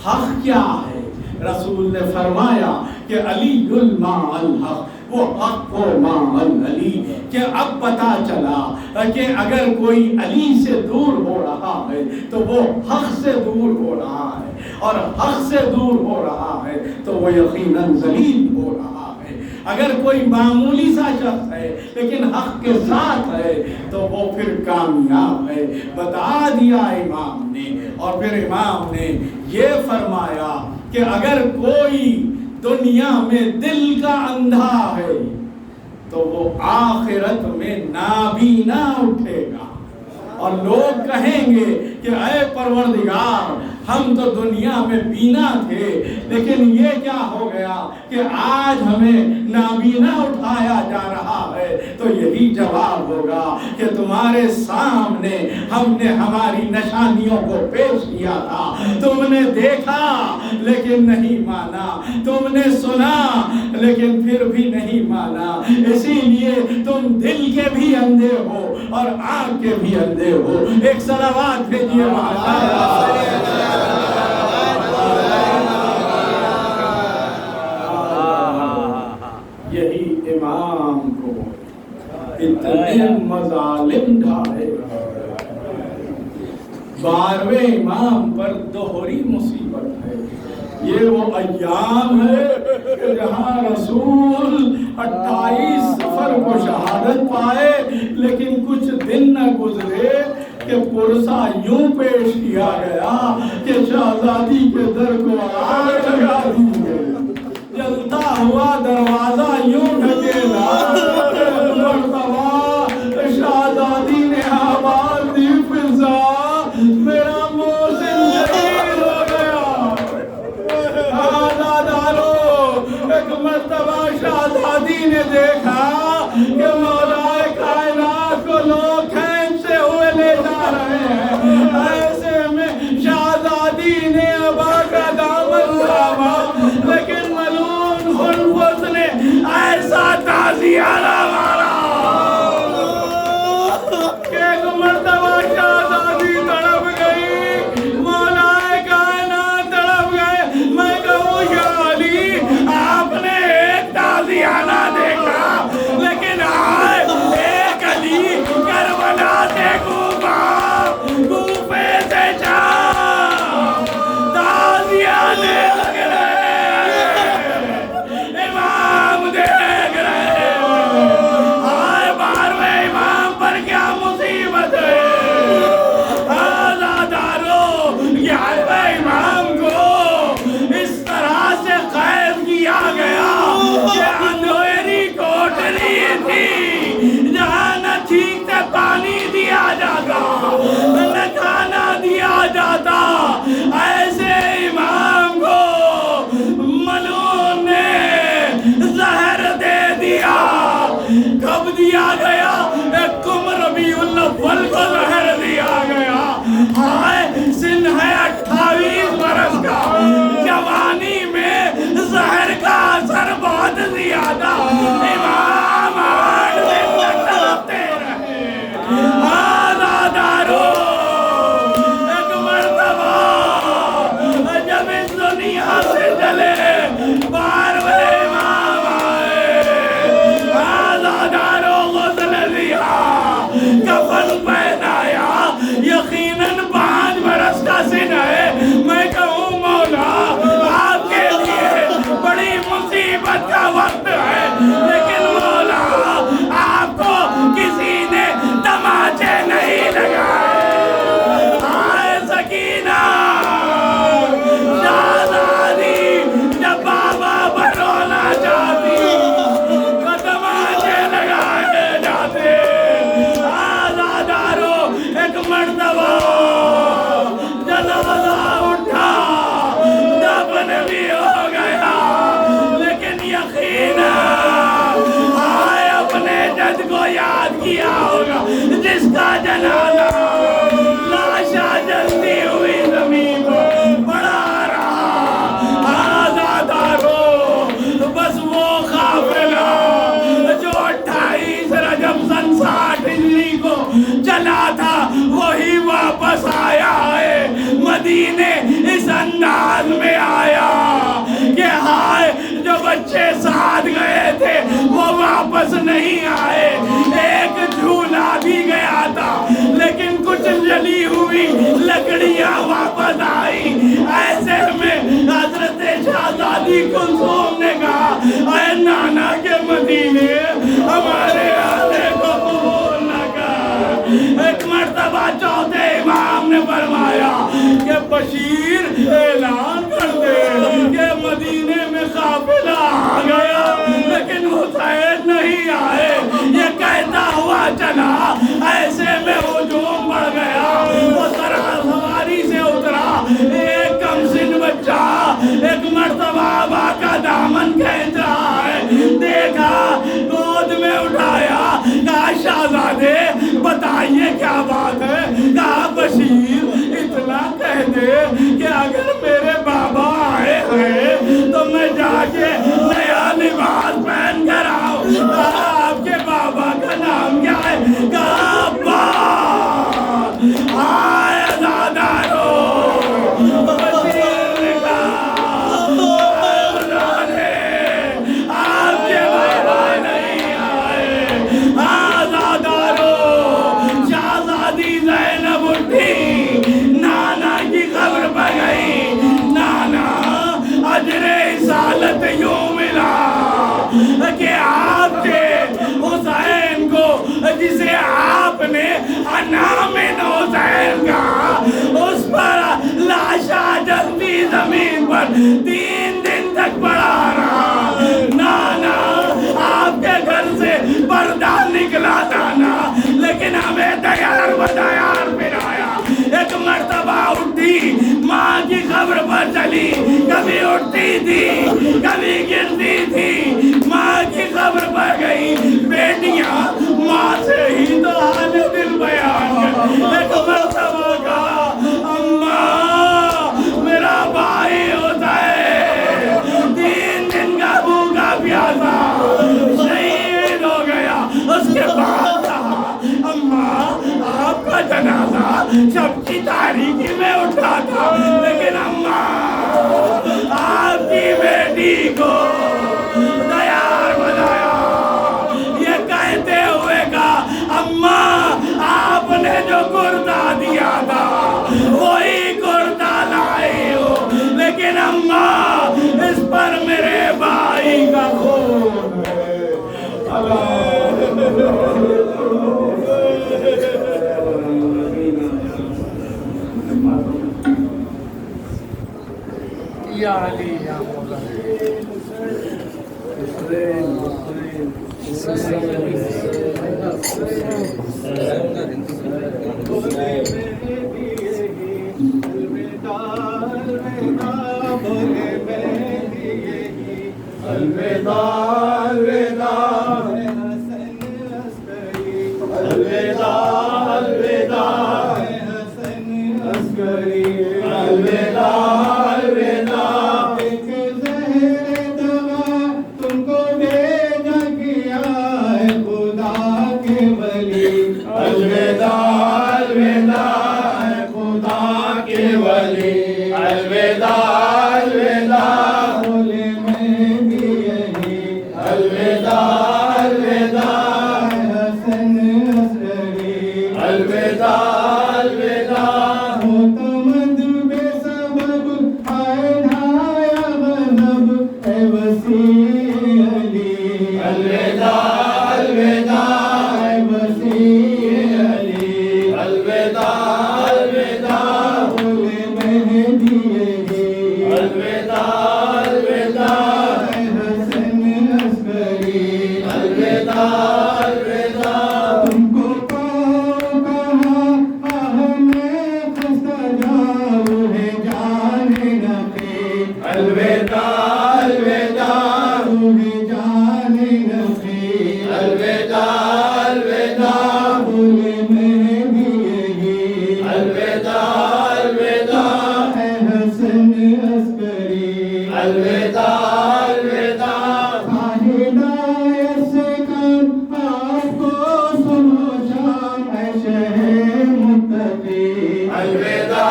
حق کیا ہے؟ رسول نے فرمایا کہ علی الماء الحق، وہ حق و ماء العلی، کہ اب پتا چلا کہ اگر کوئی علی سے دور ہو رہا ہے تو وہ حق سے دور ہو رہا ہے، اور حق سے دور ہو رہا ہے تو وہ یقیناً ذلیل ہو رہا ہے۔ اگر کوئی معمولی سا شخص ہے لیکن حق کے ساتھ ہے تو وہ پھر کامیاب ہے، بتا دیا امام نے۔ اور پھر امام نے یہ فرمایا کہ اگر کوئی دنیا میں دل کا اندھا ہے تو وہ آخرت میں نابینا اٹھے گا، اور لوگ کہیں گے کہ اے پروردگار ہم تو دنیا میں بینا تھے لیکن یہ کیا ہو گیا کہ آج ہمیں نابینا اٹھایا جا رہا ہے، تو یہی جواب ہوگا کہ تمہارے سامنے ہم نے ہماری نشانیوں کو پیش کیا تھا، تم نے دیکھا لیکن نہیں مانا، تم نے سنا لیکن پھر بھی نہیں مانا، اسی لیے تم دل کے بھی اندھے ہو اور آنکھ کے بھی اندھے ہو۔ ایک صلوات بھیجیے یہی امام کو اتنے مظالم ڈھائے، 12ویں امام پر دوہری مصیبت ہے۔ یہ وہ ایام ہے کہ جہاں رسول 28 سفر کو شہادت پائے لیکن کچھ دن نہ گزرے کہ پرسہ یوں پیش کیا گیا کہ شہزادی کے در کو آگ لگا دی گئی، جلتا ہوا دروازہ یوں ڈھکیلا، مرتبہ شہزادی نے آواز دی فضا، میرا محسن شہید ہو گیا۔ آزادارو، ایک مرتبہ شہزادی نے دیکھا کہ مولا کائنات کو لوگ کھینچتے ہوئے لے جا رہے ہیں، ایسے میں شہزادی نے ابا کا دامن تھاما، لیکن ملعون خنفس نے ایسا تعزیانہ مارا کہ ایک مرتبہ شہزادی تڑپ گئی، مولا کائنات تڑپ گئے۔ میں کہوں یا علی آپ نے ایک تعزیانہ دیکھا جس کا جنازہ لاشا جلتی ہوئی زمین پر پڑا رہا، آزادارو بس وہ قافلہ جو 28 رجب سن 60 ہجری کو چلا تھا وہی واپس آیا ہے مدینے۔ اس انداز میں آیا کہ ہائے جو بچے ساتھ گئے تھے وہ واپس نہیں آئے، ایک جھولا بھی گیا تھا لیکن کچھ جلی ہوئی لکڑیاں واپس آئی۔ ایسے میں حضرت شہزادی کلثوم نے کہا اے نانا کے مدینے ہمارے آنے کو قبول نہ کر۔ ایک مرتبہ چوتھے امام نے فرمایا کہ بشیر اعلان کر دے کہ مدینے میں قافلہ آ گیا لیکن حسین نہیں آئے۔ یہ کہتا ہوا چلا، ایسے میں ہجوم بڑھ گیا، وہ سواری سے اترا، ایک کم سن بچہ ایک مرتبہ آبا کا دامن کھینچ رہا ہے، دیکھا گود میں اٹھایا، کہا شہزادے بتائیے کیا بات ہے؟ کہا بشیر اتنا کہہ دے کہ اگر میرے بابا آئے ہیں تو میں جا کے نیا لباس پہن کر آؤں۔ کہا آپ کے بابا کا نام کیا ہے؟ کہا ابا۔ آئے آزادارو بشیر نے کہا آپ کے بابا نہیں آئے۔ آزادارو شہزادی زینب اٹھی، نانا کی قبر پر گئی، نانا اجر رسالت یوں ملا کہ آپ کے حسین کو جسے آپ نے انام حسین کہا اس پر لاشا جلتی زمین پر 3 دن تک پڑا رہا۔ نانا آپ کے گھر سے پردہ نکلا تھا نا لیکن ہمیں تیار بتیار پھرایا۔ ایک مرتبہ اٹھی ماں کی قبر پر چلی، کبھی اٹھتی تھی کبھی گرتی تھی، ماں کی قبر پر گئی، بیٹیاں ماں سے ہی تو حال دل بیان کر۔ ایک مرتبہ کہا اماں میرا بھائی ہوتا ہے 3 دن کا بھوکا پیاسا شہید ہو گیا۔ اس کے بعد کہا اماں آپ کا جنازہ شب کی تاریکی میں اٹھا تھا لیکن اماں آپ کی بیٹی کو تیار بنایا۔ یہ کہتے ہوئے کہا اماں آپ نے جو کرتا دیا تھا وہی کرتا لائی ہو لیکن اماں اس پر میرے بھائی کا خون ہے۔ یا علی یا مولا الوداع الوداع ہدایت سے کم آپ کو سنو شام ہے شہر متقی الوداع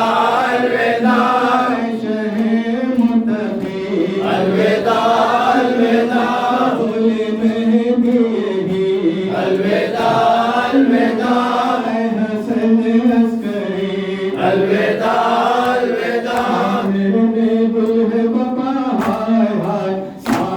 الوداع شہر متقی الوداع الوداع بھولے مہدی الوداع الوداع اے حسن عسکری الوداع الوداع میرے میں دل ہے بقا ہائے ہائے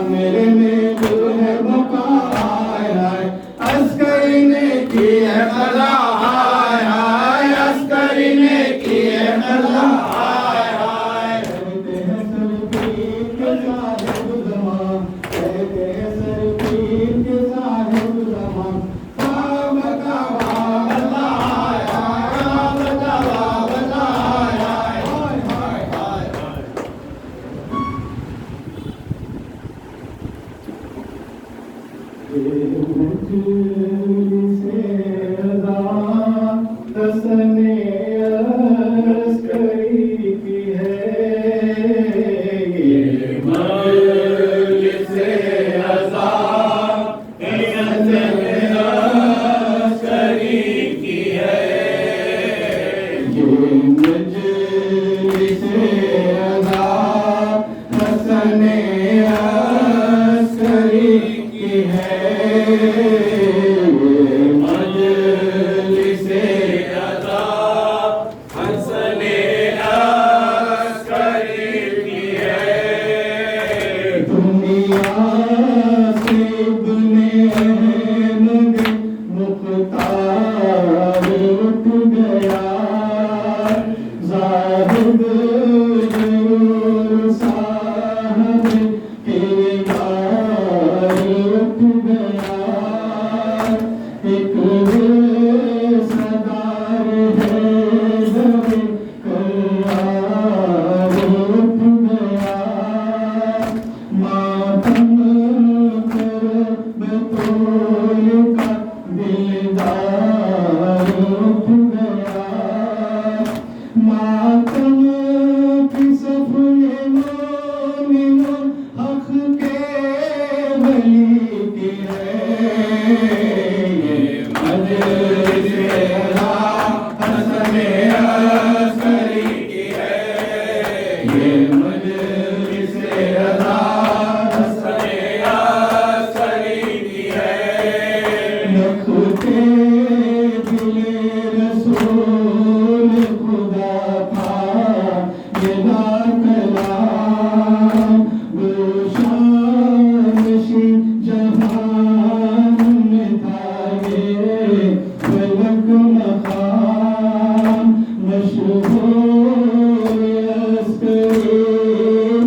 میرے میں دل ہے بقا ہائے ہائے عسکری نے کی ہے قضا ہائے ہائے عسکری نے کی ہے قضا ہائے ہائے کہتے ہیں سر پیر کے صاحب زمان کہتے ہیں سر پیر کے صاحب زمان بابا کا بابا ہائے ہائے بابا کا بابا ہائے ہائے ہائے ہائے مشہور عسکری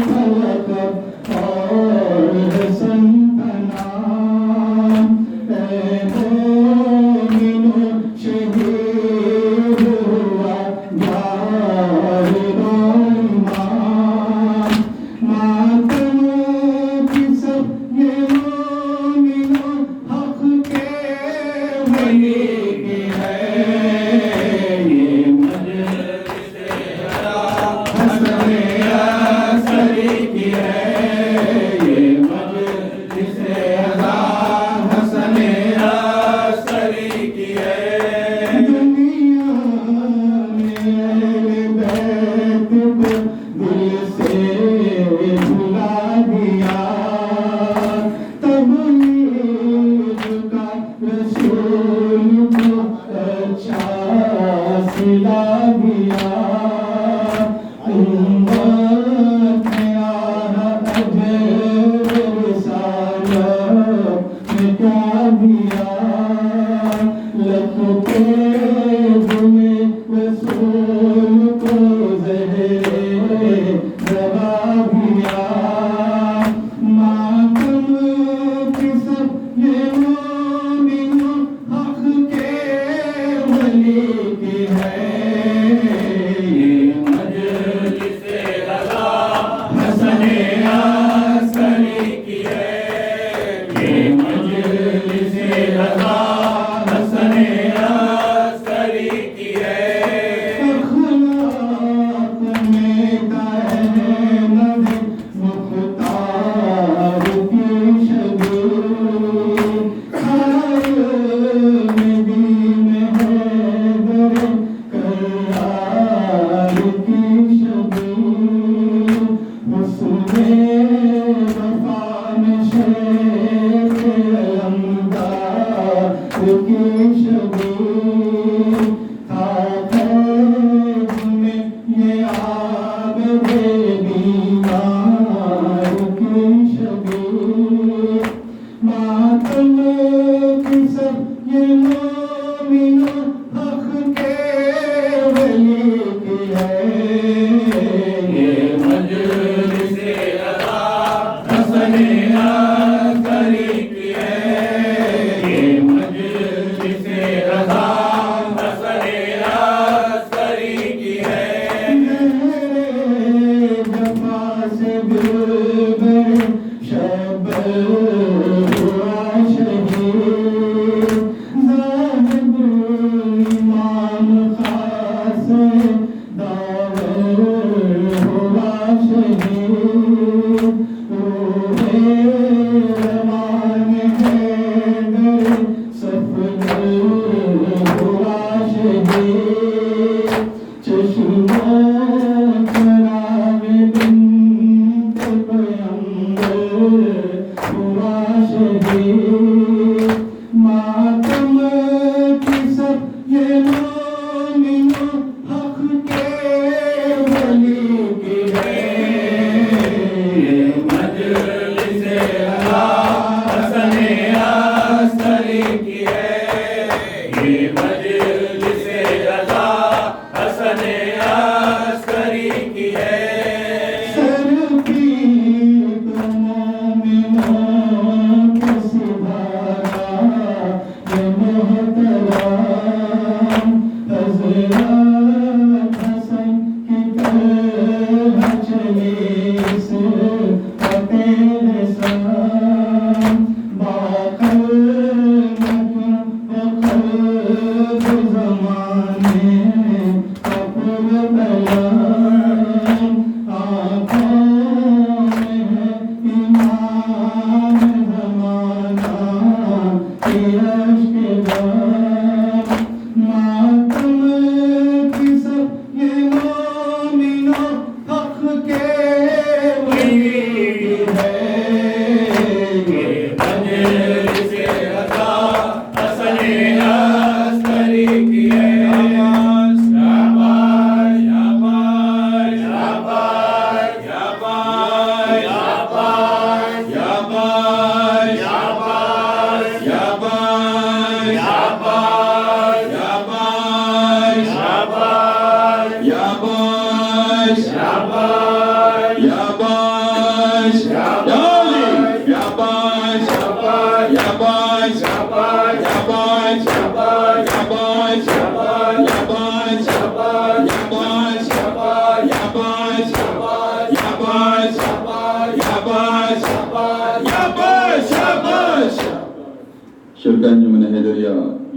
شرکت جمن حیدریہ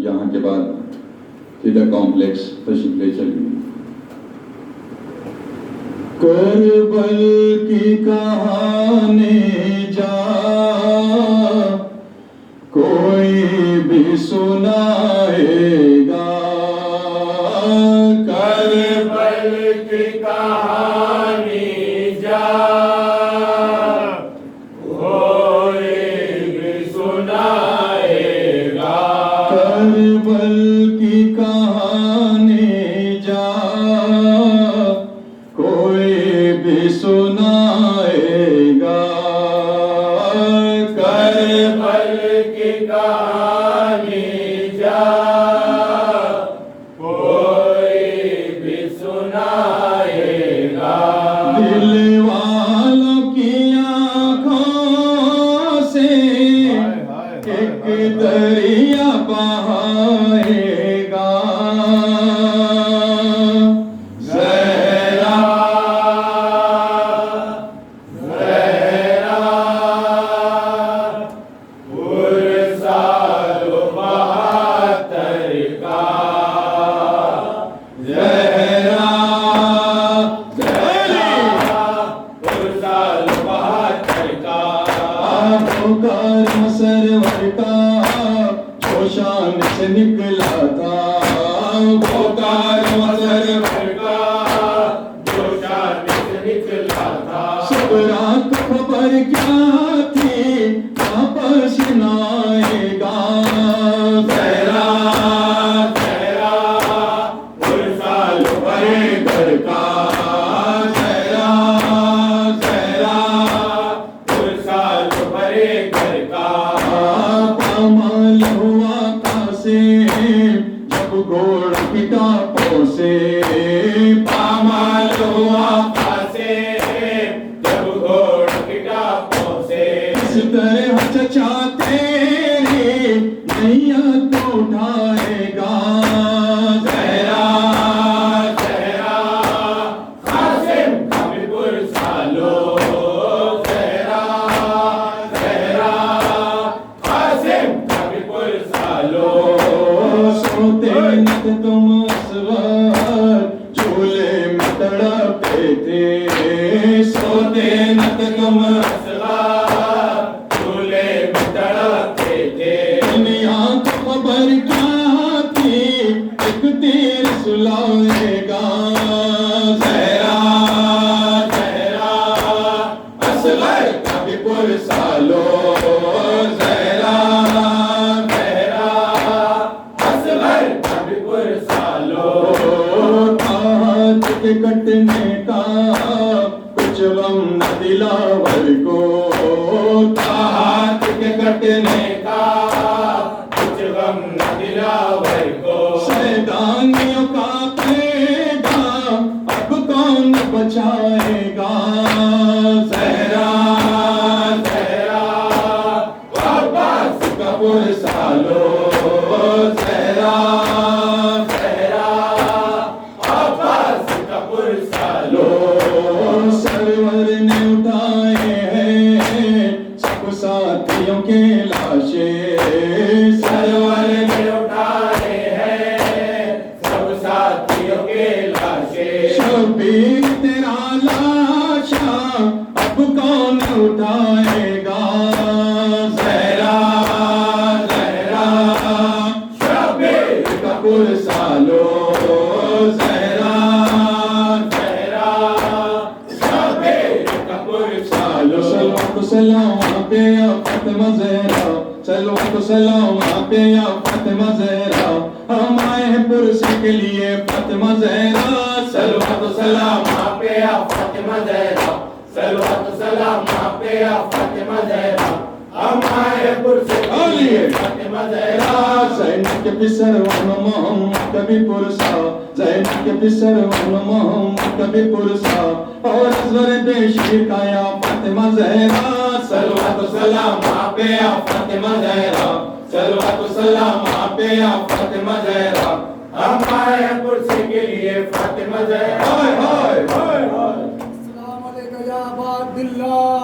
یہاں کے بعد سیدھا کمپلیکس تشریف لے چلی. کربل کی کہانی جا کوئی بھی سنائے گا. کربل کی کہانی جا کوئی بھی سنائے گا. کربل کی کہانی جا کوئی بھی سنائے گا. کربل کی کہانی جا کوئی بھی سنائے گا. دل والوں کی آنکھوں سے ایک دریا بہائے گا. سرور کا جو شان سے نکلا تھا. وہ کارواں سرور کا جو شان سے نکلا تھا. سب رات خبر کیا تھی واپس نہ آئے گا. زہرا زہرا پرسال بڑے گھر کا. گھوڑ پٹا پوسے پامال ہوا پاسے جب گھوڑ پٹا پوسے. بیگم اصغر چولہے میں تڑپتے تھے دنیا کو خبر کیا تھی ایک تیر سلائے گا زہرا زہرا اصغر کا بھی پرسالو زہرا زہرا اصغر کا بھی پرسالو کے کٹنے کا کچھ غم نہ دلاور کو ہاتھ کے کٹنے کا کچھ غم نہ دلاور کو سیدانیوں کا پیدا اب کون بچائے گا زہرا زہرا عباس کا پرسالو زہرا سرور نے اٹھائے ہیں سب ساتھیوں کے لاشیں سرور نے اٹھائے ہیں سب ساتھیوں کے لاشیں شبیر تیرا لاشا اب کون اٹھائے گا زہرا زہرا شبیر کا پرسالو زہرا سلام پہ یا فاطمہ زہرا سلوات سلام پہ یا فاطمہ زہرا ہم آئے ہیں پرسی کے لیے فاطمہ زہرا سلوات سلام پہ یا فاطمہ زہرا سلوات سلام پہ یا فاطمہ زہرا ہم آئے ہیں پرسی کے لیے فاطمہ زہرا زینب کے پسر ون محمد کبھی پرسا زینب کے پسر ون محمد کبھی پرسا اور ازور بشیر کا یا فاطمہ زہرا صلوات و سلام آپ پہ یا فاطمہ زہرا صلوات و سلام آپ پہ یا فاطمہ زہرا ہم آئے ہیں پرسی کے لیے فاطمہ زہرا السلام علیکم یا عباد اللہ